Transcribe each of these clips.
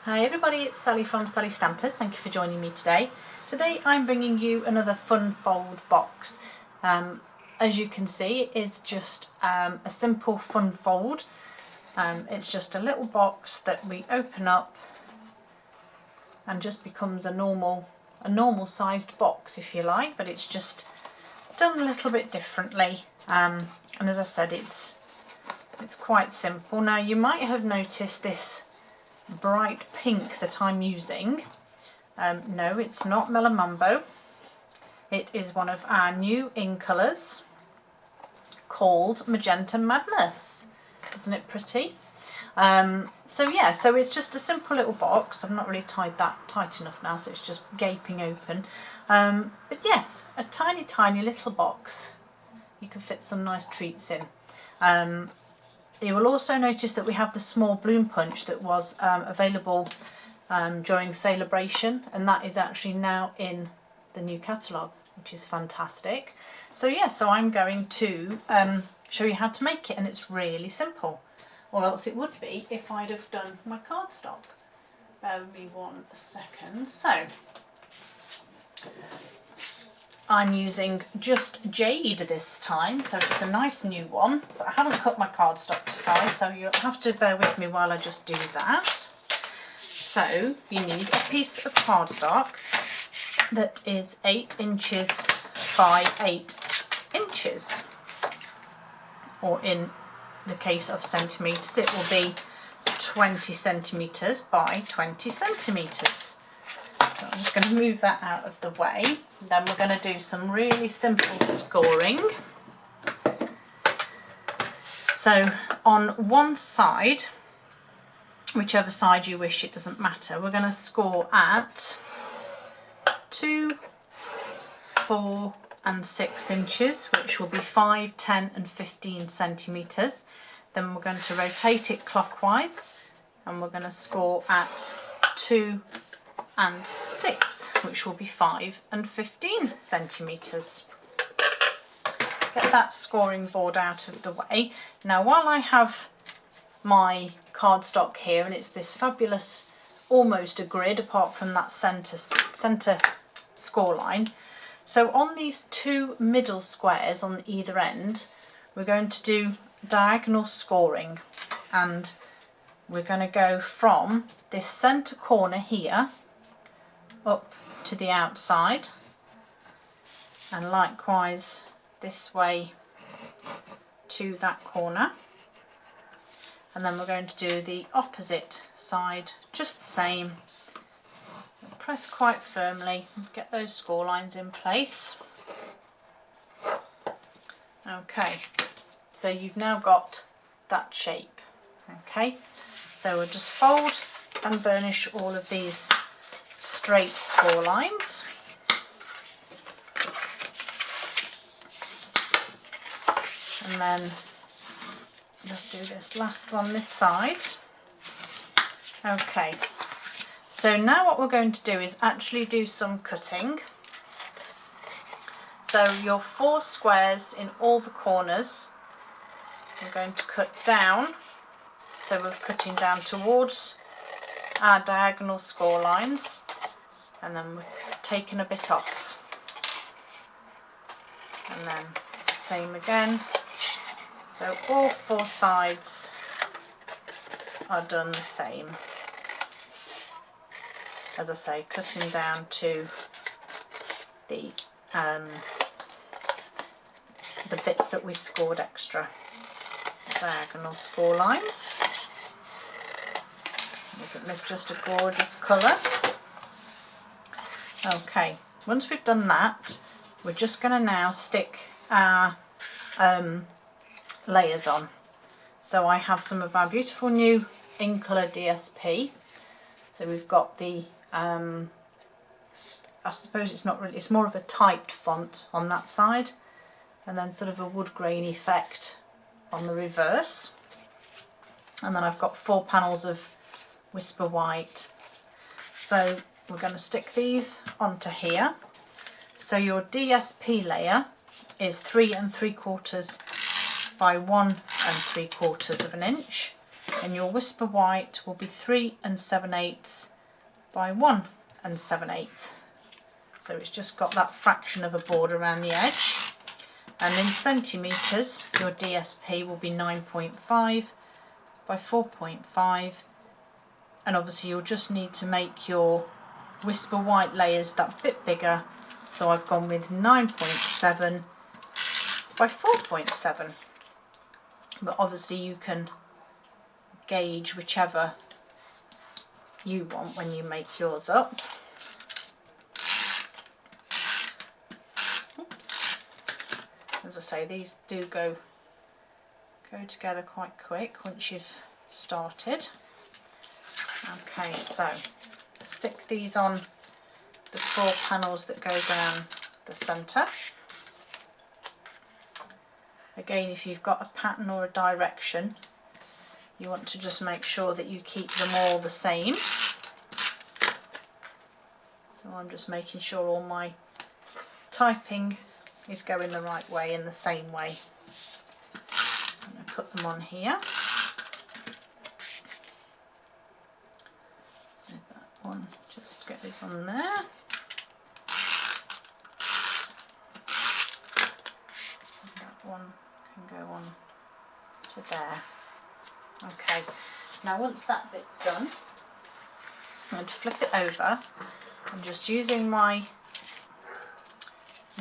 Hi everybody, it's Sally from Sally Stampers. Thank you for joining me today. Today I'm bringing you another fun fold box. As you can see, it is just a simple fun fold. It's just a little box that we open up and just becomes a normal sized box, if you like, but it's just done a little bit differently. And as I said, it's quite simple. Now you might have noticed this bright pink that I'm using. No, it's not Melamambo. It is one of our new in colours called Magenta Madness. Isn't it pretty? So it's just a simple little box. I've not really tied that tight enough now, so it's just gaping open. But yes, a tiny little box. You can fit some nice treats in. You will also notice that we have the small bloom punch that was available during Celebration, and that is actually now in the new catalogue, which is fantastic. So I'm going to show you how to make it, and it's really simple, or else it would be if I'd have done my cardstock. Bear with me 1 second. So I'm using just jade this time, so it's a nice new one, but I haven't cut my cardstock to size, so you'll have to bear with me while I just do that. So you need a piece of cardstock that is 8 inches by 8 inches, or in the case of centimetres it will be 20 centimetres by 20 centimetres. So I'm just going to move that out of the way. Then we're going to do some really simple scoring. So on one side, whichever side you wish, it doesn't matter, we're going to score at 2, 4 and 6 inches, which will be 5, 10 and 15 centimetres. Then we're going to rotate it clockwise and we're going to score at 2 and 6, which will be 5 and 15 centimetres. Get that scoring board out of the way. Now while I have my cardstock here, and it's this fabulous, almost a grid apart from that centre score line, so on these 2 middle squares on either end we're going to do diagonal scoring, and we're going to go from this centre corner here up to the outside, and likewise this way to that corner, and then we're going to do the opposite side just the same. Press quite firmly, get those score lines in place. Okay, so you've now got that shape. Okay, so we'll just fold and burnish all of these straight score lines. And then just do this last one this side. Okay, so now what we're going to do is actually do some cutting. So your 4 squares in all the corners, we're going to cut down. So we're cutting down towards our diagonal score lines, and then we're taking a bit off, and then same again. So all 4 sides are done the same. As I say, cutting down to the bits that we scored extra. Diagonal score lines. Isn't this just a gorgeous colour? Okay, once we've done that, we're just going to now stick our layers on. So I have some of our beautiful new in colour DSP. So we've got the, I suppose it's not really, it's more of a typed font on that side, and then sort of a wood grain effect on the reverse. And then I've got 4 panels of Whisper White. So we're going to stick these onto here. So your DSP layer is 3 3/4 by 1 3/4 of an inch. and your whisper white will be 3 7/8 by 1 7/8. So it's just got that fraction of a border around the edge. And in centimetres, your DSP will be 9.5 by 4.5. And obviously you'll just need to make your whisper white layers that bit bigger. So I've gone with 9.7 by 4.7. But obviously you can gauge whichever you want when you make yours up. As I say, these do go together quite quick once you've started. Okay, so stick these on the 4 panels that go down the centre. Again, if you've got a pattern or a direction, you want to just make sure that you keep them all the same. So I'm just making sure all my typing is going the right way in the same way. I'm going to put them on here. So that one just goes on there. And that one can go on to there. Okay, now once that bit's done, I'm going to flip it over and just using my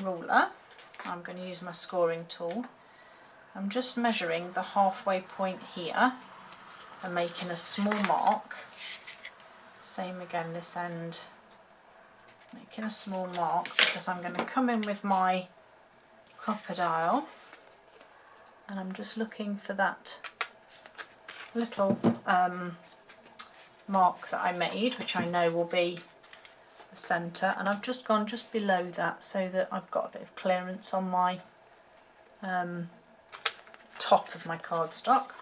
ruler, I'm going to use my scoring tool. I'm just measuring the halfway point here and making a small mark. Same again this end, making a small mark because I'm going to come in with my crocodile and I'm just looking for that little mark that I made, which I know will be the centre, and I've just gone just below that so that I've got a bit of clearance on my top of my cardstock.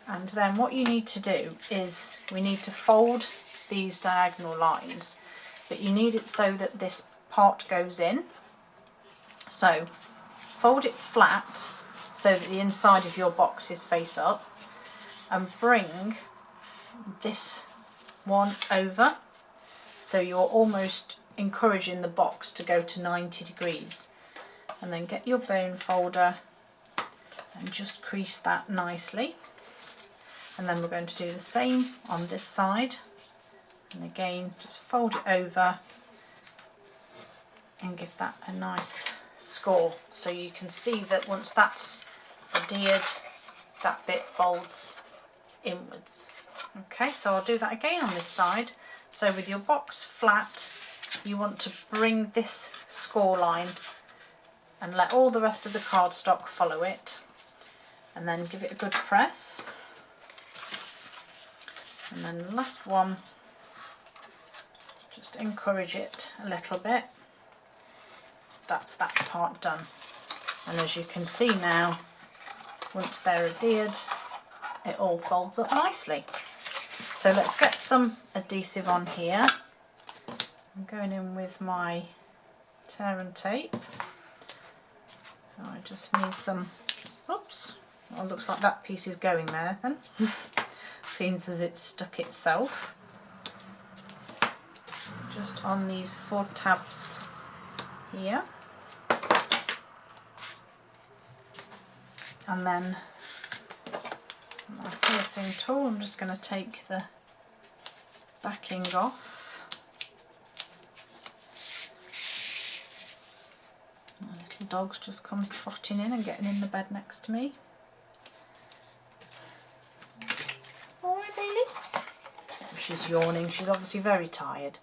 And then what you need to do is we need to fold these diagonal lines, but you need it so that this part goes in. So fold it flat so that the inside of your box is face up, and bring this one over so you're almost encouraging the box to go to 90 degrees. And then get your bone folder and just crease that nicely. And then we're going to do the same on this side. And again, just fold it over and give that a nice score. So you can see that once that's adhered, that bit folds inwards. Okay, so I'll do that again on this side. So with your box flat, you want to bring this score line and let all the rest of the cardstock follow it, and then give it a good press. And then the last one, just encourage it a little bit. That's that part done. And as you can see now, once they're adhered, it all folds up nicely. So let's get some adhesive on here. I'm going in with my tear and tape. So I just need some, oops, well, looks like that piece is going there then, seems as it's stuck itself. Just on these 4 tabs here. And then my piercing tool, I'm just going to take the backing off. My little dog's just come trotting in and getting in the bed next to me. Alright, Bailey? Oh, she's yawning, she's obviously very tired.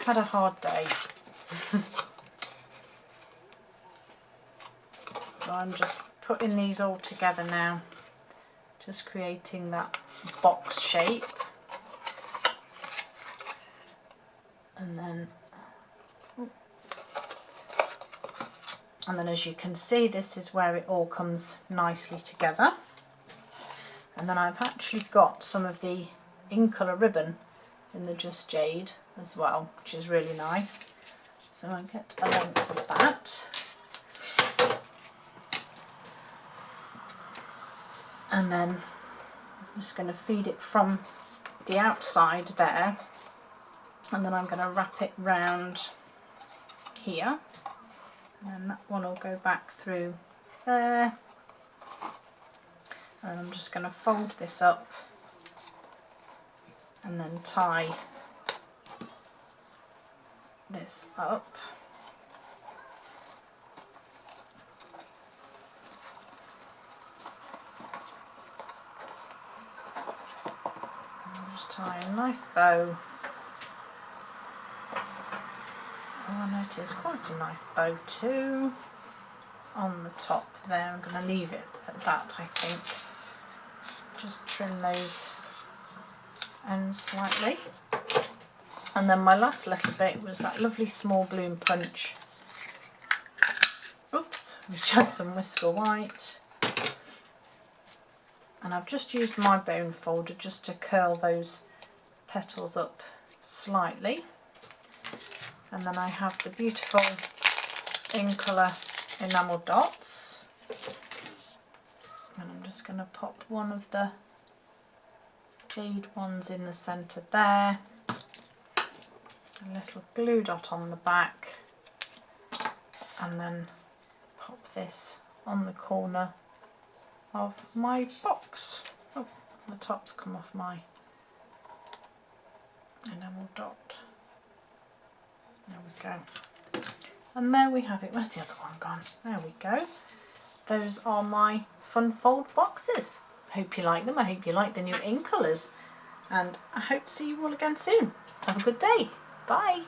Had a hard day. So I'm just putting these all together now. Just creating that box shape, and then as you can see, this is where it all comes nicely together. And then I've actually got some of the in-colour ribbon in the Just Jade as well, which is really nice. So I get a length of that. And then I'm just going to feed it from the outside there, and then I'm going to wrap it round here, and then that one will go back through there, and I'm just going to fold this up and then tie this up. Just tie a nice bow. Oh, and it is quite a nice bow too on the top there. I'm going to leave it at that, I think. Just trim those ends slightly. And then my last little bit was that lovely small bloom punch. Oops, with just some Whisker White. And I've just used my bone folder just to curl those petals up slightly. And then I have the beautiful in colour enamel dots. And I'm just going to pop one of the jade ones in the centre there. A little glue dot on the back. And then pop this on the corner of my box. Oh, the top's come off my enamel dot. There we go. And there we have it. Where's the other one gone? There we go. Those are my fun fold boxes. I hope you like them. I hope you like the new in colours. And I hope to see you all again soon. Have a good day. Bye.